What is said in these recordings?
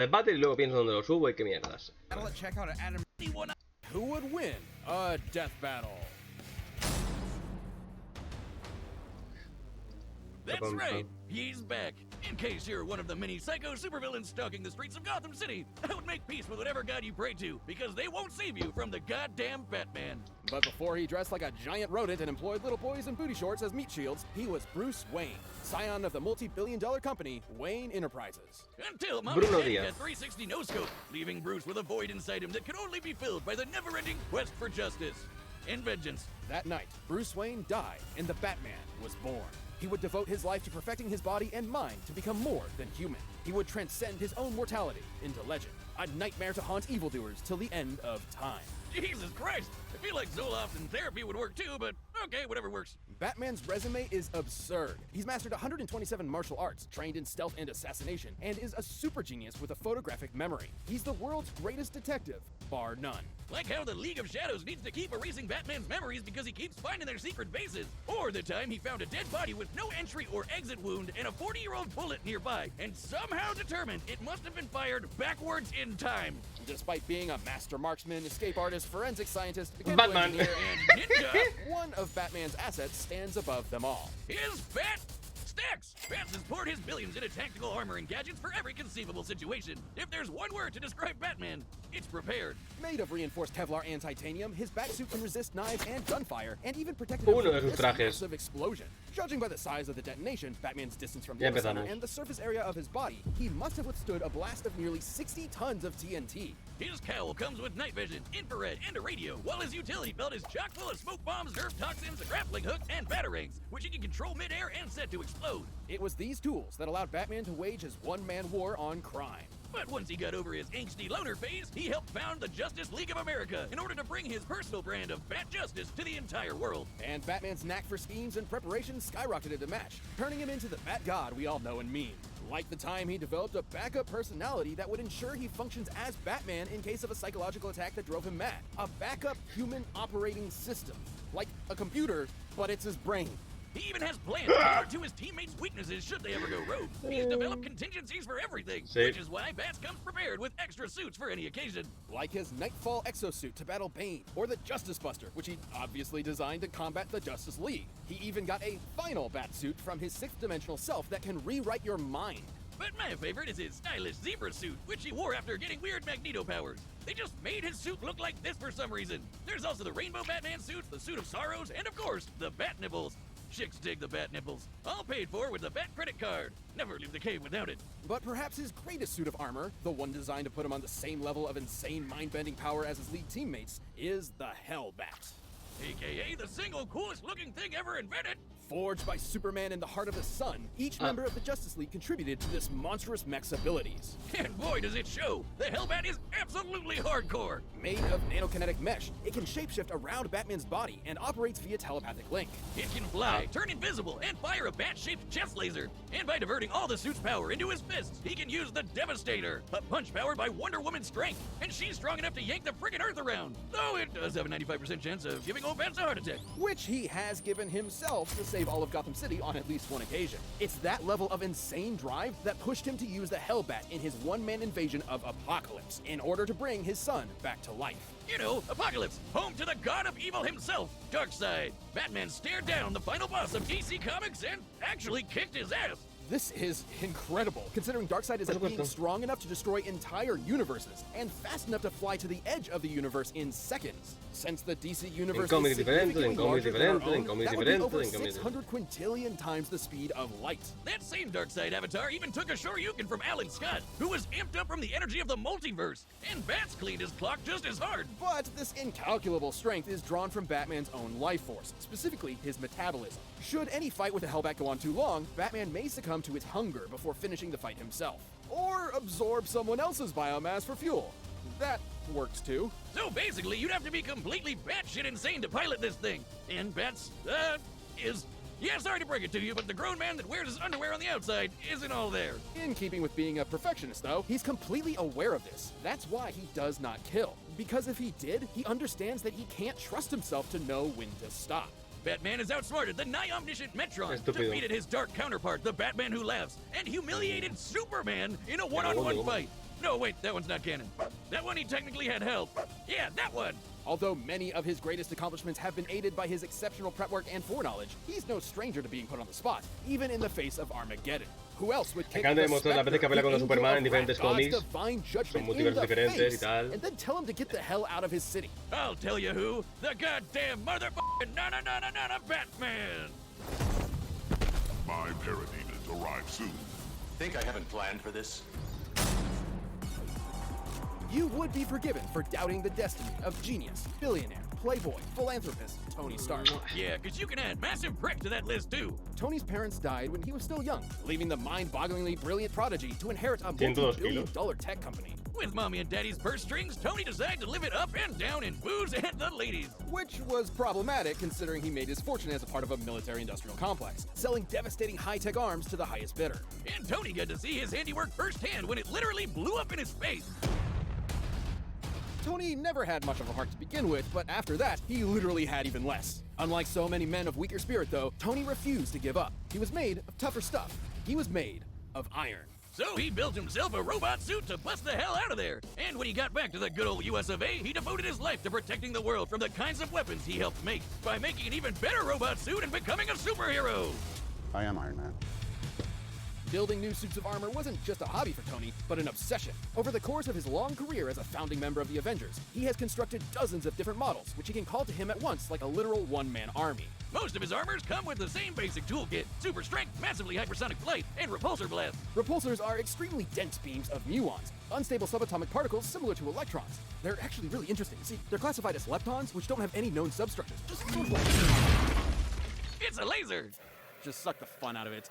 Debate y luego pienso dónde lo subo y qué mierdas. Who would win a death battle? That's right, he's back. In case you're one of the many psycho supervillains stalking the streets of Gotham City, I would make peace with whatever god you pray to, because they won't save you from the goddamn Batman. But before he dressed like a giant rodent and employed little boys in booty shorts as meat shields, he was Bruce Wayne, scion of the multi-billion-dollar company Wayne Enterprises. Until Mom Bruno had Diaz. a 360 no-scope, leaving Bruce with a void inside him that could only be filled by the never-ending quest for justice and vengeance. That night, Bruce Wayne died, and the Batman was born. He would devote his life to perfecting his body and mind to become more than human. He would transcend his own mortality into legend, a nightmare to haunt evildoers till the end of time. Jesus Christ, I feel like Zoloft and therapy would work too, but okay, whatever works. Batman's resume is absurd. He's mastered 127 martial arts, trained in stealth and assassination, and is a super genius with a photographic memory. He's the world's greatest detective, bar none. Like how the League of Shadows needs to keep erasing Batman's memories because he keeps finding their secret bases. Or the time he found a dead body with no entry or exit wound and a 40-year-old bullet nearby, and somehow determined it must have been fired backwards in time. Despite being a master marksman, escape artist, forensic scientist, Batman. engineer, And Ninja, one of Batman's assets stands above them all. his Bat Stacks! Bats has poured his billions into tactical armor and gadgets for every conceivable situation. If there's one word to describe Batman, it's prepared. Made of reinforced Kevlar and titanium, his batsuit can resist knives and gunfire, and even protect him Uno de from sus this trajes. massive explosion. Judging by the size of the detonation, Batman's distance from the Ya epicenter, empezamos. and the surface area of his body, he must have withstood a blast of nearly 60 tons of TNT. His cowl comes with night vision, infrared, and a radio, while his utility belt is chock full of smoke bombs, nerve toxins, a grappling hook, and batarangs, which he can control midair and set to explode. It was these tools that allowed Batman to wage his one-man war on crime. But once he got over his angsty loner phase, he helped found the Justice League of America in order to bring his personal brand of Bat Justice to the entire world. And Batman's knack for schemes and preparation skyrocketed to match, turning him into the Bat God we all know and mean. Like the time he developed a backup personality that would ensure he functions as Batman in case of a psychological attack that drove him mad. A backup human operating system. Like a computer, but it's his brain. He even has plans tailored to his teammates' weaknesses should they ever go rogue. He's developed contingencies for everything, See? which is why Bats comes prepared with extra suits for any occasion. Like his Nightfall exosuit to battle Bane, or the Justice Buster, which he obviously designed to combat the Justice League. He even got a final Batsuit from his sixth dimensional self that can rewrite your mind. But my favorite is his stylish zebra suit, which he wore after getting weird Magneto powers. They just made his suit look like this for some reason. There's also the Rainbow Batman suit, the Suit of Sorrows, and of course, the Bat Nipples. Chicks dig the Bat Nipples. All paid for with the Bat credit card. Never leave the cave without it. But perhaps his greatest suit of armor, the one designed to put him on the same level of insane mind-bending power as his league teammates, is the Hellbat. AKA the single coolest looking thing ever invented. Forged by Superman in the heart of the sun, each member of the Justice League contributed to this monstrous mech's abilities. And boy does it show, the Hellbat is absolutely hardcore. Made of nanokinetic mesh, it can shapeshift around Batman's body and operates via telepathic link. It can fly, turn invisible, and fire a bat-shaped chest laser. And by diverting all the suit's power into his fists, he can use the Devastator, a punch powered by Wonder Woman's strength. And she's strong enough to yank the friggin' Earth around. Though it does have a 95% chance of giving old bats a heart attack. Which he has given himself to save all of Gotham City on at least one occasion. It's that level of insane drive that pushed him to use the Hellbat in his one-man invasion of Apocalypse in order to bring his son back to life. You know, Apocalypse, home to the god of evil himself, Darkseid. Batman stared down the final boss of DC Comics and actually kicked his ass. This is incredible, considering Darkseid is a being strong enough to destroy entire universes and fast enough to fly to the edge of the universe in seconds. Since the DC universe cómics is diferentes, significantly en cómics larger than our diferentes, en own, cómics that would be diferentes, over en cómics 600 quintillion times the speed of light. That same Darkseid avatar even took a Shoryuken from Alan Scott, who was amped up from the energy of the multiverse. And Bats cleaned his clock just as hard. But this incalculable strength is drawn from Batman's own life force, specifically his metabolism. Should any fight with the Hellbat go on too long, Batman may succumb to his hunger before finishing the fight himself. Or absorb someone else's biomass for fuel. That works too. So basically, you'd have to be completely batshit insane to pilot this thing. And Bats, yeah, sorry to break it to you, but the grown man that wears his underwear on the outside isn't all there. In keeping with being a perfectionist, though, he's completely aware of this. That's why he does not kill. Because if he did, he understands that he can't trust himself to know when to stop. Batman has outsmarted the nigh-omniscient Metron, Estúpido. defeated his dark counterpart, the Batman Who Laughs, and humiliated Superman in a one-on-one fight. No, wait, that one's not canon. That one he technically had help. Yeah, that one! Although many of his greatest accomplishments have been aided by his exceptional prep work and foreknowledge, he's no stranger to being put on the spot, even in the face of Armageddon. Who else would kick Acaban de the demostrar las veces que specter, pelea con the los Superman en angel of diferentes wrath, God's cómics, divine son judgment in multiversos the diferentes y face, tal. and then tell him to get the hell out of his city? I'll tell you who. The goddamn motherfucking na Batman! My parademons arrive soon. Think I haven't planned for this? You would be forgiven for doubting the destiny of genius, billionaire, playboy, philanthropist Tony Stark. Yeah, cause you can add massive prick to that list too. Tony's parents died when he was still young, leaving the mind-bogglingly brilliant prodigy to inherit a 102 multi-billion-dollar tech company. With mommy and daddy's purse strings, Tony decided to live it up and down in booze and the ladies. Which was problematic considering he made his fortune as a part of a military-industrial complex, selling devastating high-tech arms to the highest bidder. And Tony got to see his handiwork firsthand when it literally blew up in his face. Tony never had much of a heart to begin with, but after that, he literally had even less. Unlike so many men of weaker spirit, though, Tony refused to give up. He was made of tougher stuff. He was made of iron. So he built himself a robot suit to bust the hell out of there. And when he got back to the good old US of A, he devoted his life to protecting the world from the kinds of weapons he helped make by making an even better robot suit and becoming a superhero. I am Iron Man. Building new suits of armor wasn't just a hobby for Tony, but an obsession. Over the course of his long career as a founding member of the Avengers, he has constructed dozens of different models, which he can call to him at once like a literal one-man army. Most of his armors come with the same basic toolkit: super strength, massively hypersonic flight, and repulsor blast. Repulsors are extremely dense beams of muons, unstable subatomic particles similar to electrons. They're actually really interesting. See, they're classified as leptons, which don't have any known substructures. Just sort of like... It's a laser! Just suck the fun out of it.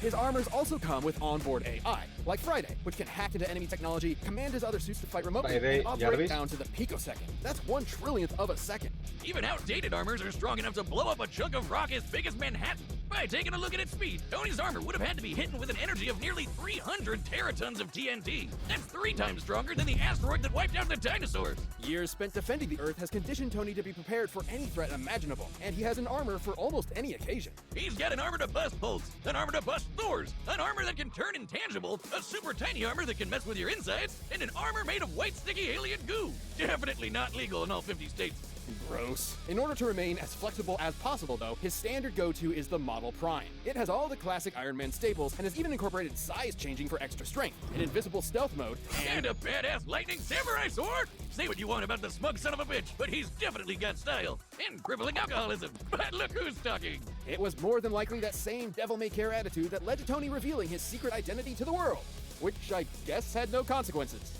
His armors also come with onboard AI, like Friday, which can hack into enemy technology, command his other suits to fight remotely, Friday, and operate Jarvis. down to the picosecond. That's 1/trillionth of a second. Even outdated armors are strong enough to blow up a chunk of rock as big as Manhattan. By taking a look at its speed, Tony's armor would have had to be hidden with an energy of nearly 300 teratons of TNT. That's 3 times stronger than the asteroid that wiped out the dinosaurs. Years spent defending the Earth has conditioned Tony to be prepared for any threat imaginable, and he has an armor for almost any occasion. He's got an armor to bust bolts, an armor to bust Thors, an armor that can turn intangible, a super tiny armor that can mess with your insides, and an armor made of white sticky alien goo. Definitely not legal in all 50 states. Gross. In order to remain as flexible as possible, though, his standard go-to is the Model Prime. It has all the classic Iron Man staples and has even incorporated size changing for extra strength, an invisible stealth mode, And a badass lightning samurai sword! Say what you want about the smug son of a bitch, but he's definitely got style and crippling alcoholism. But look who's talking! it was more than likely that same devil-may-care attitude that led to Tony revealing his secret identity to the world, which I guess had no consequences.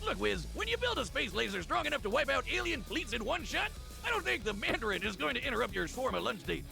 Look, Wiz, when you build a space laser strong enough to wipe out alien fleets in one shot, I don't think the Mandarin is going to interrupt your shawarma lunch date.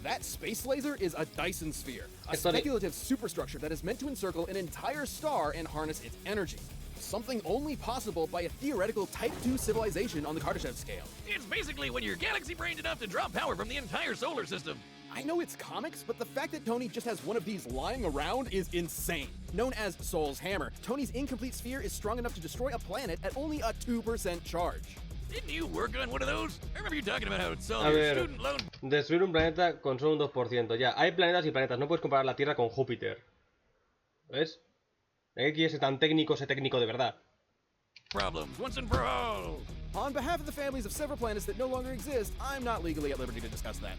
That space laser is a Dyson sphere, a It's funny. speculative superstructure that is meant to encircle an entire star and harness its energy. Something only possible by a theoretical Type 2 civilization on the Kardashev scale. It's basically when you're galaxy-brained enough to draw power from the entire solar system. I know it's comics, but the fact that Tony just has one of these lying around is insane. Known as Soul's Hammer, Tony's incomplete sphere is strong enough to destroy a planet at only a 2% charge. Didn't you work on one of those? I remember you talking about how it solved A your ver, student loan. destruir un planeta con solo un 2%. Ya, hay planetas y planetas. No puedes comparar la Tierra con Júpiter. ¿Ves? ¿Qué quieres ser tan técnico, ser técnico de verdad? Problems once and for all. On behalf of the families of several planets that no longer exist, I'm not legally at liberty to discuss that.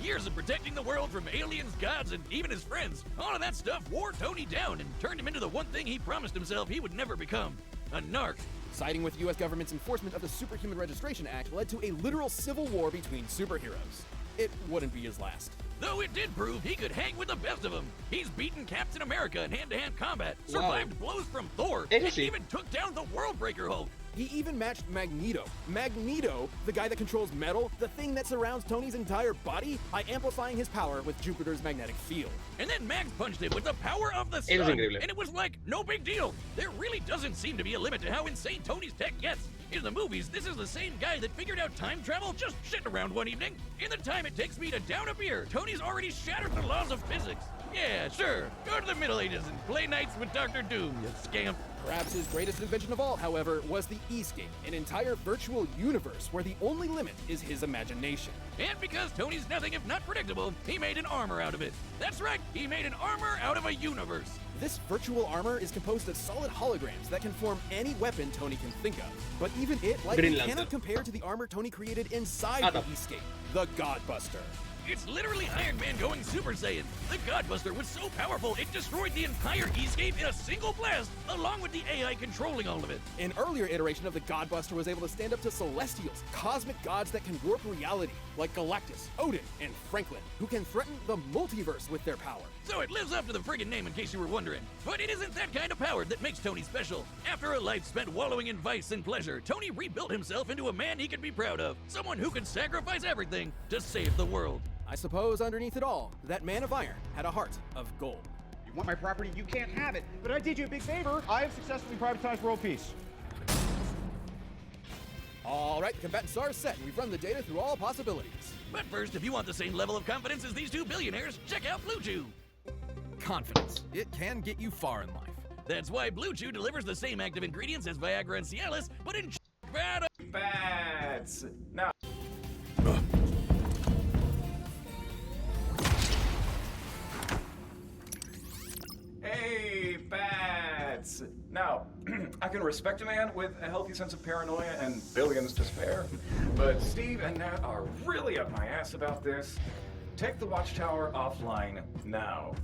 Years of protecting the world from aliens, gods, and even his friends. All of that stuff wore Tony down and turned him into the one thing he promised himself he would never become: a narc. Siding with the US government's enforcement of the Superhuman Registration Act led to a literal civil war between superheroes. It wouldn't be his last. Though it did prove he could hang with the best of them. He's beaten Captain America in hand-to-hand combat, survived blows from Thor, and sí. even took down the Worldbreaker Hulk. He even matched Magneto. Magneto, the guy that controls metal, the thing that surrounds Tony's entire body, by amplifying his power with Jupiter's magnetic field. And then Max punched him with the power of the Eso es sun. increíble. And it was like, no big deal. There really doesn't seem to be a limit to how insane Tony's tech gets. In the movies, this is the same guy that figured out time travel just sitting around one evening. In the time it takes me to down a beer, Tony's already shattered the laws of physics. Yeah, sure. Go to the Middle Ages and play nights with Dr. Doom, you scamp. Perhaps his greatest invention of all, however, was the E-scape, an entire virtual universe where the only limit is his imagination. And because Tony's nothing if not predictable, he made an armor out of it. That's right, he made an armor out of a universe. This virtual armor is composed of solid holograms that can form any weapon Tony can think of. But even it likely cannot compare to the armor Tony created inside the Escape, the Godbuster. It's literally Iron Man going Super Saiyan. The Godbuster was so powerful, it destroyed the entire Escape in a single blast, along with the AI controlling all of it. An earlier iteration of the Godbuster was able to stand up to Celestials, cosmic gods that can warp reality, like Galactus, Odin, and Franklin, who can threaten the multiverse with their power. So it lives up to the friggin' name in case you were wondering. But it isn't that kind of power that makes Tony special. After a life spent wallowing in vice and pleasure, Tony rebuilt himself into a man he could be proud of. Someone who could sacrifice everything to save the world. I suppose underneath it all, that man of iron had a heart of gold. You want my property, you can't have it. But I did you a big favor. I have successfully privatized world peace. All right, the combatants are set, and we've run the data through all possibilities. But first, if you want the same level of confidence as these two billionaires, check out Blue Chew. Confidence. It can get you far in life. That's why Blue Chew delivers the same active ingredients as Viagra and Cialis, but in bad. Bats. Now. Hey, bats. Now, I can respect a man with a healthy sense of paranoia and billions to spare, but Steve and Nat are really up my ass about this. Take the watchtower offline now.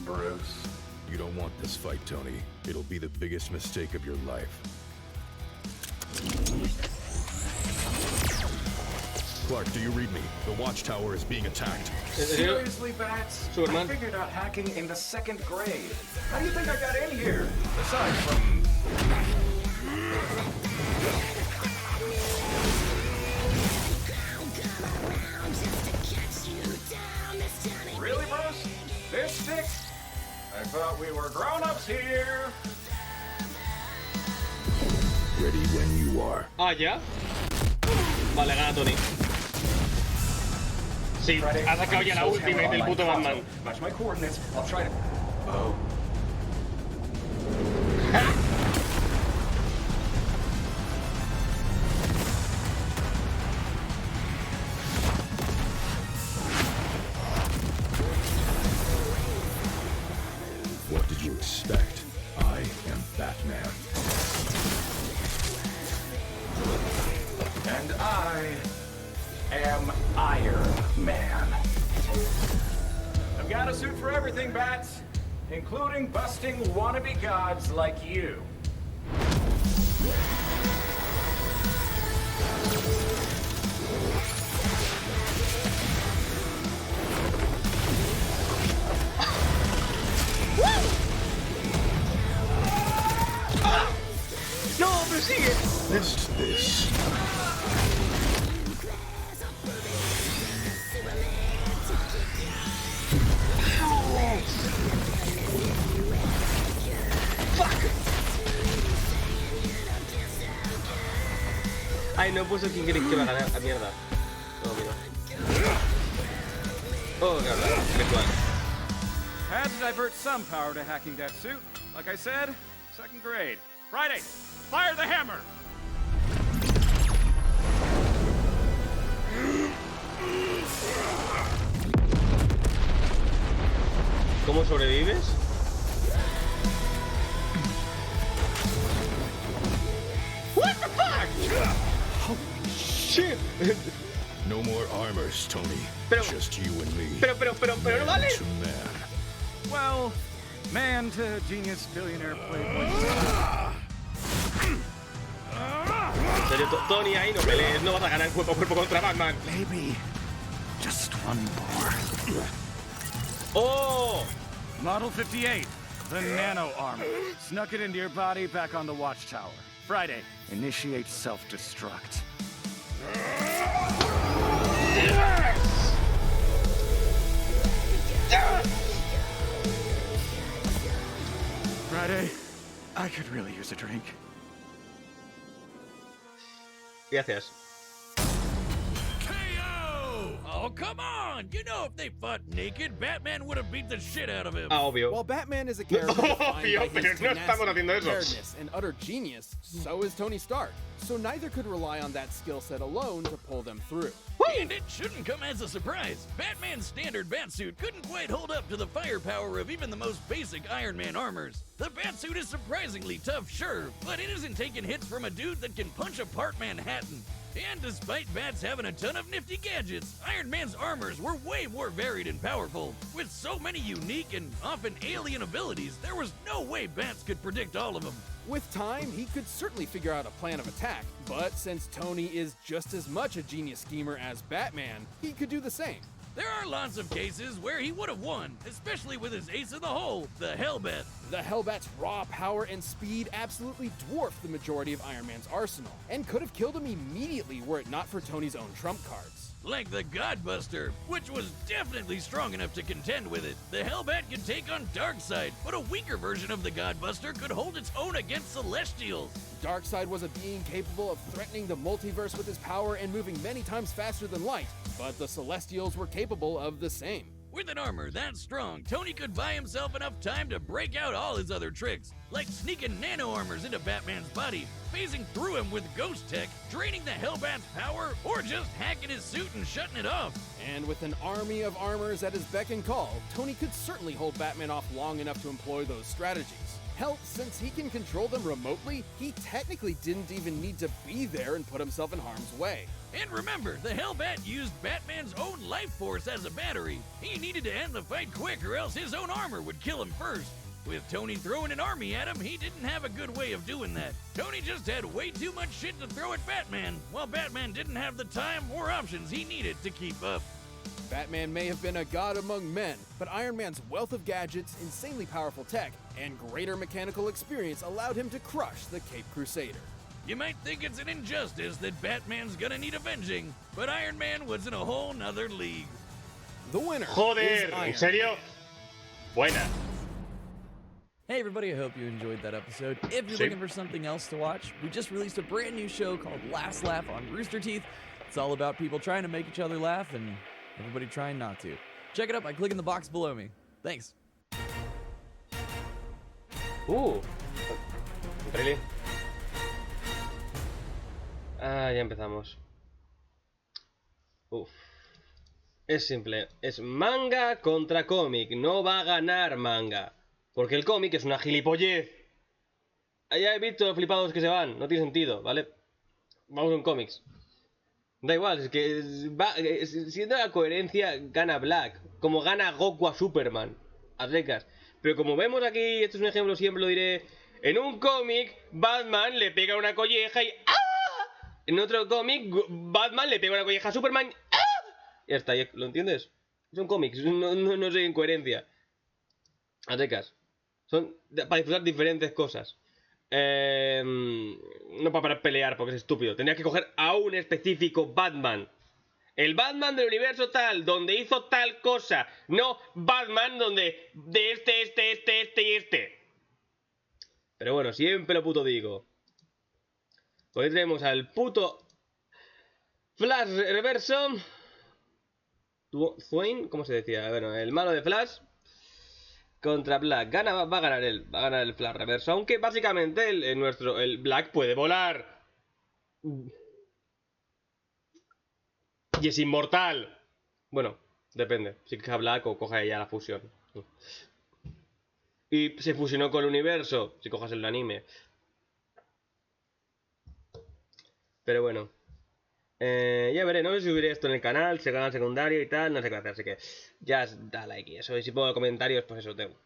Bruce, you don't want this fight, Tony. It'll be the biggest mistake of your life. Clark, do you read me? The watchtower is being attacked. Seriously, Bats? Superman? I figured out hacking in the 2nd grade. How do you think I got in here? Aside from... Really, Bruce? This sticks? I thought we were grown-ups here. Ready when you are. Ah, ¿ya? Vale, gana Tony. Sí, ha sacado ya la ultimate del puto Batman. Match my coordinates. I'll try to... Oh. What did you expect? I am Batman. And I am Iron Man. I've got a suit for everything, Bats, including busting wannabe gods like you. No, pero sigue. Missed this. Ay, no puso quién crees que va a ganar la mierda. No, mira. Oh, claro, virtual. Had to divert some power to hacking that suit. Like I said, 2nd grade. Friday, fire the hammer! ¿Cómo sobrevives? What the fuck? Holy shit. No more armors, Tony. Just you and me. Pero no vale. Man to man. Well, man to genius billionaire playboy. En serio, Tony, ahí no pelees, no vas a ganar cuerpo a cuerpo contra Batman. Maybe just one more. Oh! Model 58, the nano armor. Snuck it into your body back on the watchtower. Friday, initiate self-destruct. Friday, I could really use a drink. Gracias. KO! Oh, come on! You know if they fought naked, Batman would have beat the shit out of him. Ah, obvio. While Batman is a character defined Obvio, by pero his no estamos haciendo tenacity, eso. fairness, and utter genius, so is Tony Stark. So neither could rely on that skill set alone to pull them through. And it shouldn't come as a surprise. Batman's standard Batsuit couldn't quite hold up to the firepower of even the most basic Iron Man armors. The Batsuit is surprisingly tough, sure, but it isn't taking hits from a dude that can punch apart Manhattan. And despite Bats having a ton of nifty gadgets, Iron Man's armors were way more varied and powerful. With so many unique and often alien abilities, there was no way Bats could predict all of them. With time, he could certainly figure out a plan of attack, but since Tony is just as much a genius schemer as Batman, he could do the same. There are lots of cases where he would have won, especially with his ace in the hole, the Hellbat. The Hellbat's raw power and speed absolutely dwarfed the majority of Iron Man's arsenal, and could have killed him immediately were it not for Tony's own trump cards. Like the Godbuster, which was definitely strong enough to contend with it. The Hellbat could take on Darkseid, but a weaker version of the Godbuster could hold its own against Celestials. Darkseid was a being capable of threatening the multiverse with his power and moving many times faster than light, but the Celestials were capable of the same. With an armor that strong, Tony could buy himself enough time to break out all his other tricks, like sneaking nano armors into Batman's body, phasing through him with ghost tech, draining the Hellbat's power, or just hacking his suit and shutting it off. And with an army of armors at his beck and call, Tony could certainly hold Batman off long enough to employ those strategies. Hell, since he can control them remotely, he technically didn't even need to be there and put himself in harm's way. And remember, the Hellbat used Batman's own life force as a battery. He needed to end the fight quick or else his own armor would kill him first. With Tony throwing an army at him, he didn't have a good way of doing that. Tony just had way too much shit to throw at Batman, while Batman didn't have the time or options he needed to keep up. Batman may have been a god among men, but Iron Man's wealth of gadgets, insanely powerful tech, and greater mechanical experience allowed him to crush the Caped Crusader. You might think it's an injustice that Batman's gonna need avenging, but Iron Man was in a whole nother league. The winner Joder, is Iron ¿en serio? Man. Buena. Hey everybody, I hope you enjoyed that episode. If you're looking for something else to watch, we just released a brand new show called Last Laugh on Rooster Teeth. It's all about people trying to make each other laugh and everybody trying not to. Check it out by clicking the box below me. Thanks. Really? Ah, ya empezamos. Uf. Es simple. Es manga contra cómic. No va a ganar manga. Porque el cómic es una gilipollez. Ya he visto los flipados que se van. No tiene sentido, ¿vale? Vamos con cómics. Da igual, es que siendo la coherencia gana Black. Como gana Goku a Superman. A secas. Pero como vemos aquí, esto es un ejemplo, siempre lo diré. En un cómic, Batman le pega una colleja y ¡ah! En otro cómic, Batman le pega una colleja a Superman. ¡Ah! Ya está, ¿lo entiendes? Son cómics, no soy incoherencia. A secas. Son para disfrutar diferentes cosas. No para pelear porque es estúpido. Tendría que coger a un específico Batman. El Batman del universo tal, donde hizo tal cosa. No Batman donde de este y este. Pero bueno, siempre lo puto digo. Pues tenemos al puto Flash reverso. Swain, ¿cómo se decía? Bueno, el malo de Flash contra Black. Va a ganar él. Va a ganar el Flash reverso. Aunque básicamente el Black puede volar. Y es inmortal. Bueno, depende. Si coge a Black o coge ya la fusión. Y se fusionó con el universo. Si coges el anime. Pero bueno. Ya veré, no sé si subiré esto en el canal, si canal secundario y tal, no sé qué hacer, así que ya da like y eso. Y si pongo comentarios, pues eso tengo.